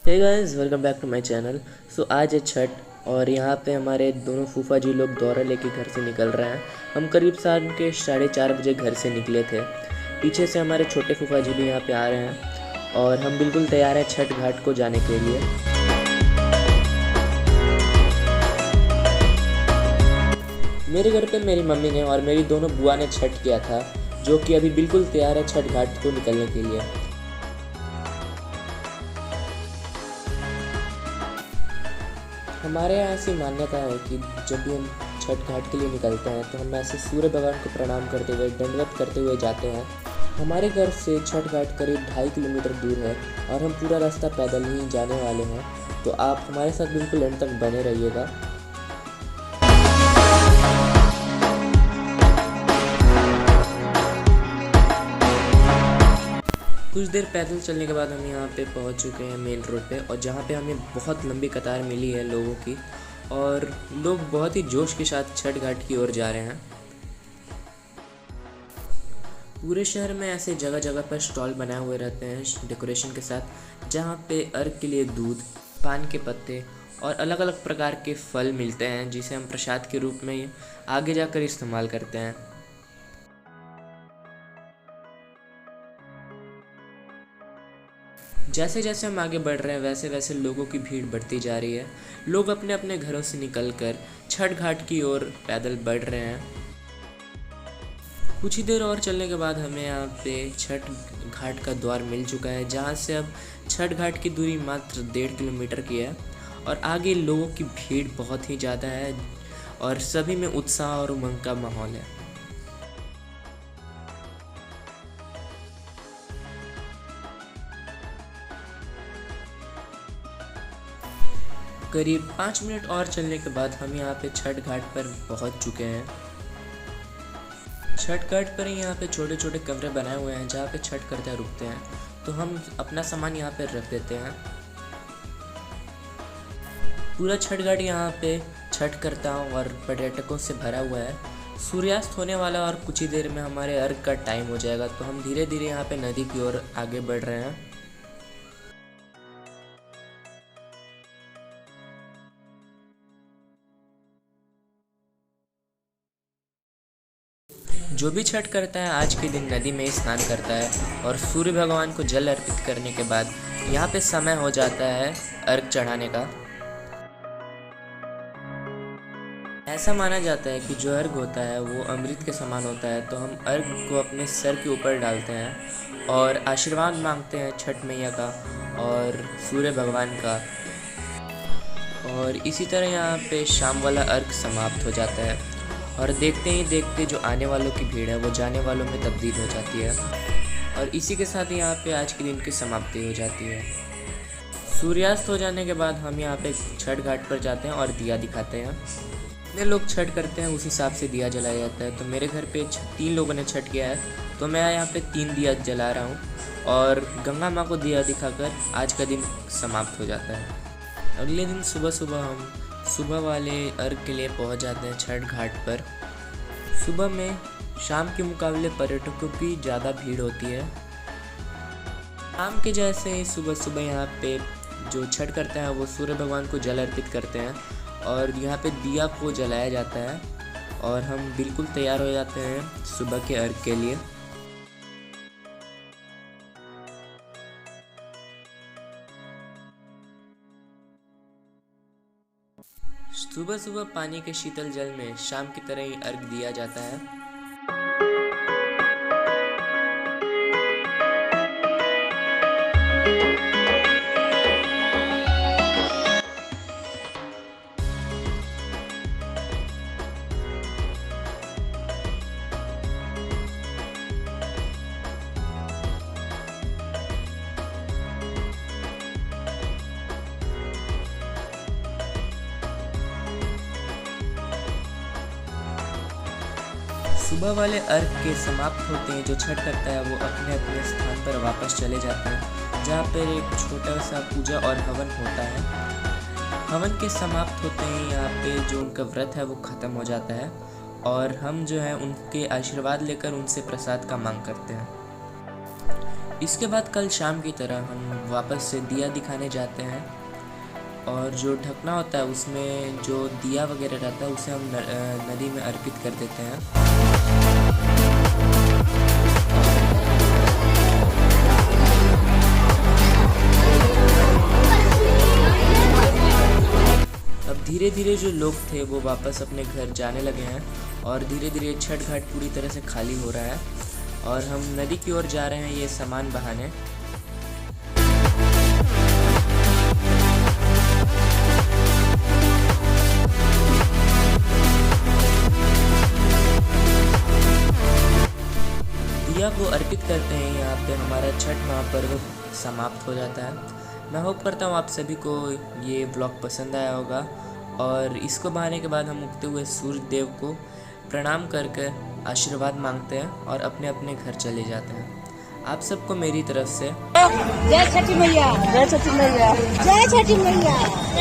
Hey guys, welcome back to my channel. So आज है छठ और यहाँ पे हमारे दोनों फूफा जी लोग दौरा लेके घर से निकल रहे हैं। हम करीब शाम के 4:30 बजे घर से निकले थे। पीछे से हमारे छोटे फूफा जी भी यहाँ पे आ रहे हैं और हम बिल्कुल तैयार हैं छठ घाट को जाने के लिए। मेरे घर पे मेरी मम्मी ने और मेरी दोनों बुआ ने छठ किया था, जो कि अभी बिल्कुल तैयार है छठ घाट को निकलने के लिए। हमारे यहाँ ऐसी मान्यता है कि जब भी हम छठ घाट के लिए निकलते हैं तो हम ऐसे सूर्य भगवान को प्रणाम करते हुए दंडवत करते हुए जाते हैं। हमारे घर से छठ घाट करीब 2.5 किलोमीटर दूर है और हम पूरा रास्ता पैदल ही जाने वाले हैं, तो आप हमारे साथ बिल्कुल एंड तक बने रहिएगा। कुछ देर पैदल चलने के बाद हम यहाँ पे पहुँच चुके हैं मेन रोड पे, और जहाँ पे हमें बहुत लंबी कतार मिली है लोगों की और लोग बहुत ही जोश के साथ छठ घाट की ओर जा रहे हैं। पूरे शहर में ऐसे जगह जगह पर स्टॉल बनाए हुए रहते हैं डेकोरेशन के साथ, जहाँ पे अर्घ के लिए दूध, पान के पत्ते और अलग अलग प्रकार के फल मिलते हैं, जिसे हम प्रसाद के रूप में आगे जाकर इस्तेमाल करते हैं। जैसे जैसे हम आगे बढ़ रहे हैं वैसे वैसे लोगों की भीड़ बढ़ती जा रही है। लोग अपने अपने घरों से निकलकर छठ घाट की ओर पैदल बढ़ रहे हैं। कुछ ही देर और चलने के बाद हमें यहाँ पे छठ घाट का द्वार मिल चुका है, जहाँ से अब छठ घाट की दूरी मात्र 1.5 किलोमीटर की है और आगे लोगों की भीड़ बहुत ही ज़्यादा है और सभी में उत्साह और उमंग का माहौल है। करीब 5 मिनट और चलने के बाद हम यहाँ पे छठ घाट पर पहुँच चुके हैं। छठ घाट पर ही यहाँ पे छोटे छोटे कमरे बनाए हुए हैं, जहाँ पे छठ करते रुकते हैं, तो हम अपना सामान यहाँ पे रख देते हैं। पूरा छठ घाट यहाँ पे छठ करता और पर्यटकों से भरा हुआ है। सूर्यास्त होने वाला और कुछ ही देर में हमारे अर्घ का टाइम हो जाएगा, तो हम धीरे धीरे यहाँ पे नदी की ओर आगे बढ़ रहे हैं। जो भी छठ करता है आज के दिन नदी में स्नान करता है और सूर्य भगवान को जल अर्पित करने के बाद यहाँ पे समय हो जाता है अर्घ चढ़ाने का। ऐसा माना जाता है कि जो अर्घ होता है वो अमृत के समान होता है, तो हम अर्घ को अपने सर के ऊपर डालते हैं और आशीर्वाद मांगते हैं छठ मैया का और सूर्य भगवान का। और इसी तरह यहाँ पे शाम वाला अर्घ समाप्त हो जाता है और देखते ही देखते जो आने वालों की भीड़ है वो जाने वालों में तब्दील हो जाती है और इसी के साथ यहाँ पे आज के दिन की समाप्ति हो जाती है। सूर्यास्त हो जाने के बाद हम यहाँ पे छठ घाट पर जाते हैं और दिया दिखाते हैं। जितने लोग छठ करते हैं उस हिसाब से दिया जलाया जाता है। तो मेरे घर पे 3 लोगों ने छठ किया है, तो मैं यहाँ पे 3 दिया जला रहा हूँ और गंगा माँ को दिया दिखाकर आज का दिन समाप्त हो जाता है। अगले दिन सुबह सुबह हम सुबह वाले अर्घ के लिए पहुंच जाते हैं छठ घाट पर। सुबह में शाम के मुकाबले पर्यटकों की ज़्यादा भीड़ होती है। शाम के जैसे ही सुबह सुबह यहाँ पे जो छठ करते हैं वो सूर्य भगवान को जल अर्पित करते हैं और यहाँ पे दिया को जलाया जाता है और हम बिल्कुल तैयार हो जाते हैं सुबह के अर्घ के लिए। सुबह सुबह पानी के शीतल जल में शाम की तरह ही अर्घ दिया जाता है। सुबह वाले अर्घ के समाप्त होते हैं जो छठ करता है वो अपने अपने स्थान पर वापस चले जाते हैं, जहाँ पर एक छोटा सा पूजा और हवन होता है। हवन के समाप्त होते ही यहाँ पे जो उनका व्रत है वो ख़त्म हो जाता है और हम जो है उनके आशीर्वाद लेकर उनसे प्रसाद का मांग करते हैं। इसके बाद कल शाम की तरह हम वापस से दिया दिखाने जाते हैं और जो ढकना होता है उसमें जो दिया वगैरह रहता है उसे हम नदी में अर्पित कर देते हैं। अब धीरे धीरे जो लोग थे वो वापस अपने घर जाने लगे हैं और धीरे धीरे छठ घाट पूरी तरह से खाली हो रहा है और हम नदी की ओर जा रहे हैं ये सामान बहाने। दिया को अर्पित करते हैं यहाँ पे हमारा छठ महापर्व समाप्त हो जाता है। मैं होप करता हूँ आप सभी को ये ब्लॉग पसंद आया होगा और इसको बहाने के बाद हम उगते हुए सूर्य देव को प्रणाम करके आशीर्वाद मांगते हैं और अपने अपने घर चले जाते हैं। आप सबको मेरी तरफ से जय छठी मैया, जय छठी मैया, जय छठी मैया।